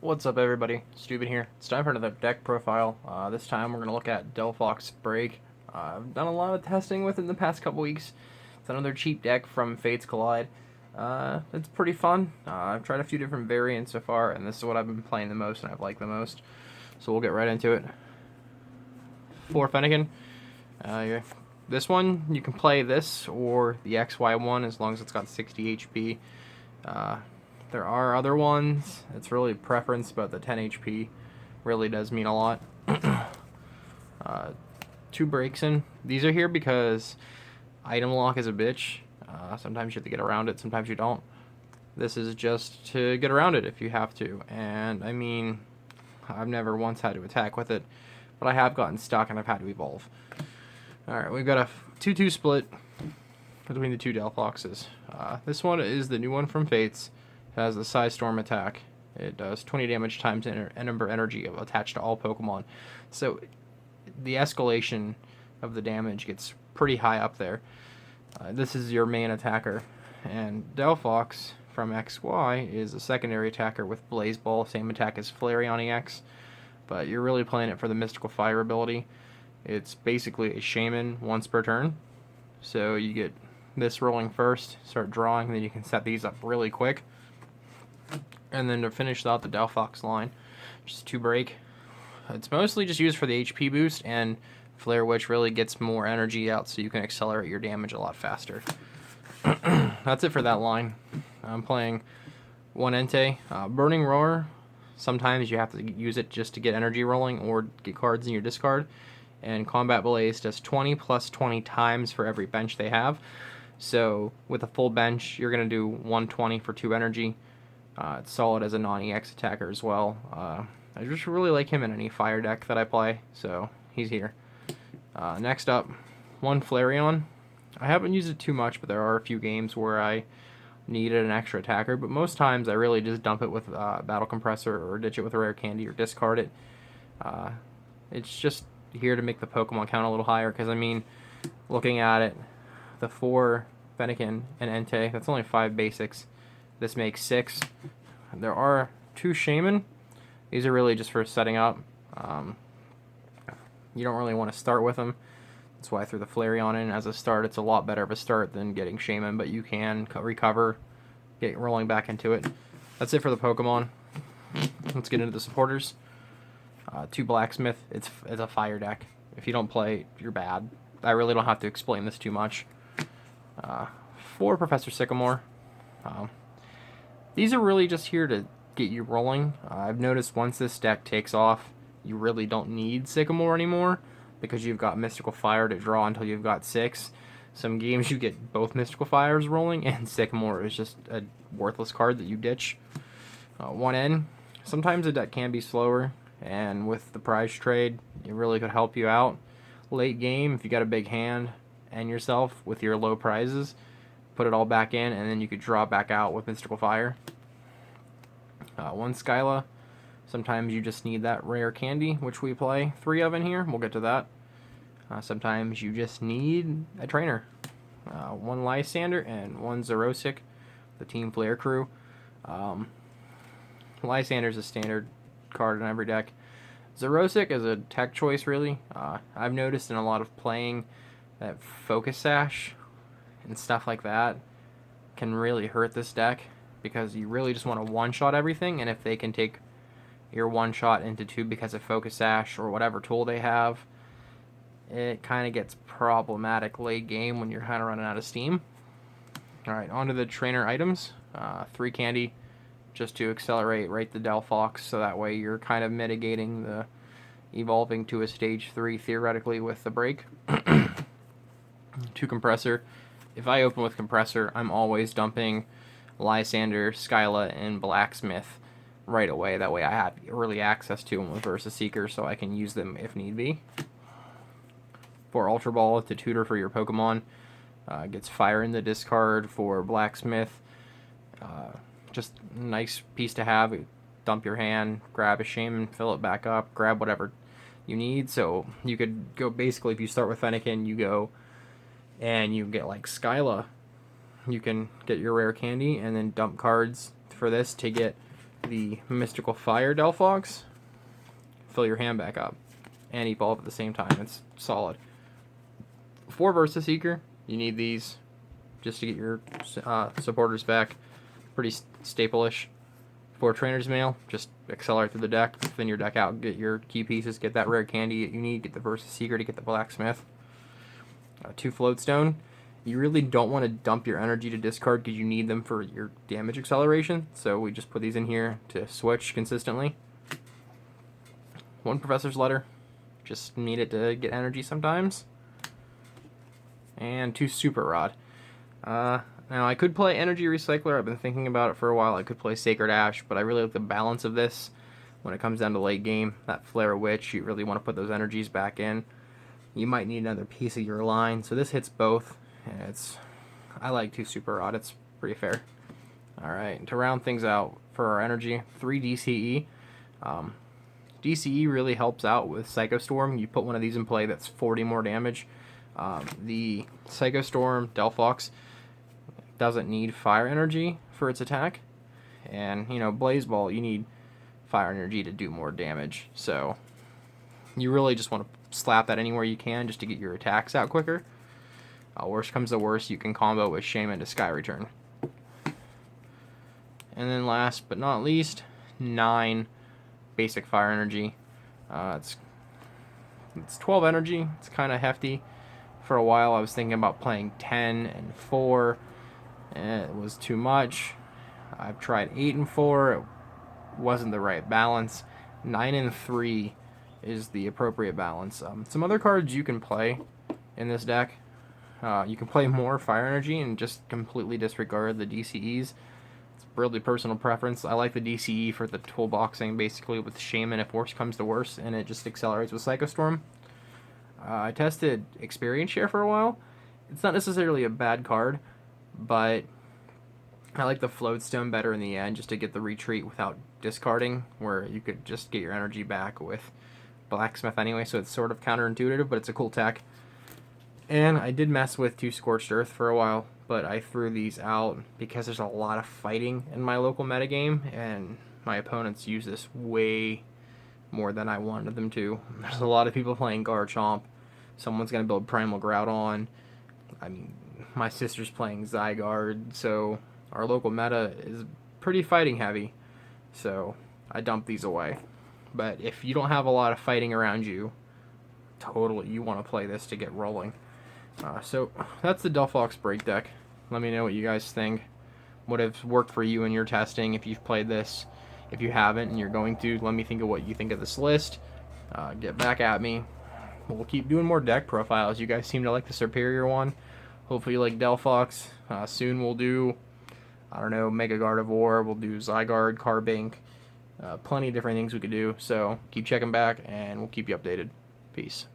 What's up, everybody? Stupid here. It's time for another deck profile. This time we're going to look at Delphox Break. I've done a lot of testing with it in the past couple weeks. It's another cheap deck from Fates Collide. It's pretty fun. I've tried a few different variants so far, and this is what I've been playing the most and I've liked the most. So we'll get right into it. For Fennekin, this one, you can play this or the XY one as long as it's got 60 HP. There are other ones. It's really preference, but the 10 HP really does mean a lot. Two breaks in. These are here because item lock is a bitch. Sometimes you have to get around it, sometimes you don't. This is just to get around it if you have to. And I mean, I've never once had to attack with it, but I have gotten stuck and I've had to evolve. Alright, we've got a 2-2 split between the two Delphoxes. This one is the new one from Fates. It has the Psy Storm attack. It does 20 damage times Ember energy attached to all Pokemon. So the escalation of the damage gets pretty high up there. This is your main attacker. And Delphox from XY is a secondary attacker with Blaze Ball, same attack as Flareon EX. But you're really playing it for the Mystical Fire ability. It's basically a Shaman once per turn. So you get this rolling first, start drawing, then you can set these up really quick. And then to finish out the Delphox line, just 2 break. It's mostly just used for the HP boost, and Flare Witch really gets more energy out so you can accelerate your damage a lot faster. That's it for that line. I'm playing one Entei. Burning Roar, sometimes you have to use it just to get energy rolling or get cards in your discard. And Combat Blaze does 20 plus 20 times for every bench they have. So with a full bench, you're going to do 120 for 2 energy. It's solid as a non-EX attacker as well. I just really like him in any fire deck that I play, so he's here. Next up, one Flareon. I haven't used it too much, but there are a few games where I needed an extra attacker, but most times I really just dump it with Battle Compressor or ditch it with a Rare Candy or discard it. It's just here to make the Pokemon count a little higher, because I mean, looking at it, the 4 Fennekin and Entei, that's only 5 basics. This makes 6. There are 2 Shaman. These are really just for setting up. You don't really want to start with them. That's why I threw the Flareon in as a start. It's a lot better of a start than getting Shaman, but you can recover, get rolling back into it. That's it for the Pokemon. Let's get into the supporters. 2 Blacksmith. It's a fire deck. If you don't play, you're bad. I really don't have to explain this too much. 4 Professor Sycamore. These are really just here to get you rolling. I've noticed once this deck takes off, you really don't need Sycamore anymore because you've got Mystical Fire to draw until you've got 6. Some games you get both Mystical Fires rolling, and Sycamore is just a worthless card that you ditch. 1N. Sometimes the deck can be slower, and with the prize trade, it really could help you out. Late game, if you got a big hand and yourself with your low prizes, put it all back in, and then you could draw back out with Mystical Fire. 1 Skyla. Sometimes you just need that Rare Candy, which we play 3 of in here. We'll get to that. Sometimes you just need a trainer. 1 Lysander and 1 Xerosic, the Team Flare crew. Lysander's a standard card in every deck. Xerosic is a tech choice, really. I've noticed in a lot of playing that Focus Sash and stuff like that can really hurt this deck because you really just want to one-shot everything, and if they can take your one-shot into 2 because of Focus Sash or whatever tool they have, it kind of gets problematic late game when you're kind of running out of steam. Alright, on to the trainer items. 3 candy just to accelerate right the Delphox, so that way you're kind of mitigating the evolving to a stage 3 theoretically with the break. 2 compressor. If I open with compressor, I'm always dumping Lysander, Skyla, and Blacksmith right away. That way I have early access to them with Versus Seeker, so I can use them if need be. 4 Ultra Ball to tutor for your Pokemon. Gets fire in the discard for Blacksmith. Just a nice piece to have. Dump your hand, grab a Shaman, fill it back up, grab whatever you need. So you could go, basically, if you start with Fennekin, you go and you get like Skyla. You can get your Rare Candy and then dump cards for this to get the Mystical Fire Delphox, fill your hand back up and evolve at the same time. It's solid. For Versa Seeker, you need these just to get your supporters back. Pretty staple-ish. For Trainer's Mail, just accelerate through the deck, thin your deck out, get your key pieces, get that rare candy that you need, get the Versa Seeker to get the Blacksmith. 2 Floatstone. You really don't want to dump your energy to discard because you need them for your damage acceleration, so we just put these in here to switch consistently. 1 Professor's Letter, just need it to get energy sometimes. And 2 Super Rod. Now, I could play Energy Recycler. I've been thinking about it for a while. I could play Sacred Ash, but I really like the balance of this when it comes down to late game. That Flare Witch, you really want to put those energies back in. You might need another piece of your line, so this hits both. And I like 2 Super Rod. It's pretty fair. Alright, to round things out for our energy, 3 DCE. DCE really helps out with Psycho Storm. You put one of these in play, that's 40 more damage. The Psycho Storm Delphox doesn't need fire energy for its attack, and Blaze Ball, you need fire energy to do more damage, so you really just want to slap that anywhere you can just to get your attacks out quicker. Worst comes to worst, you can combo with Shaman to Sky Return. And then last but not least, 9 basic fire energy. It's 12 energy. It's kind of hefty. For a while I was thinking about playing 10 and 4, and it was too much. I've tried 8 and 4. It wasn't the right balance. 9 and 3 is the appropriate balance. Some other cards you can play in this deck. You can play more fire energy and just completely disregard the DCEs. It's really personal preference. I like the DCE for the toolboxing, basically with Shaman if worse comes to worse, and it just accelerates with Psycho Storm. I tested Experience Share for a while. It's not necessarily a bad card, but I like the Floatstone better in the end, just to get the retreat without discarding, where you could just get your energy back with Blacksmith anyway, so it's sort of counterintuitive, but it's a cool tech. And I did mess with 2 Scorched Earth for a while, but I threw these out because there's a lot of fighting in my local metagame, and my opponents use this way more than I wanted them to. There's a lot of people playing Garchomp. Someone's going to build Primal Groudon. I mean, my sister's playing Zygarde, so our local meta is pretty fighting heavy, so I dumped these away. But if you don't have a lot of fighting around you, totally you want to play this to get rolling. So that's the Delphox Break deck. Let me know what you guys think. What has worked for you in your testing if you've played this. If you haven't and you're going to, let me think of what you think of this list. Get back at me. We'll keep doing more deck profiles. You guys seem to like the Superior one. Hopefully you like Delphox. Soon we'll do, I don't know, Mega Gardevoir. We'll do Zygarde, Carbink. Plenty of different things we could do. So keep checking back and we'll keep you updated. Peace.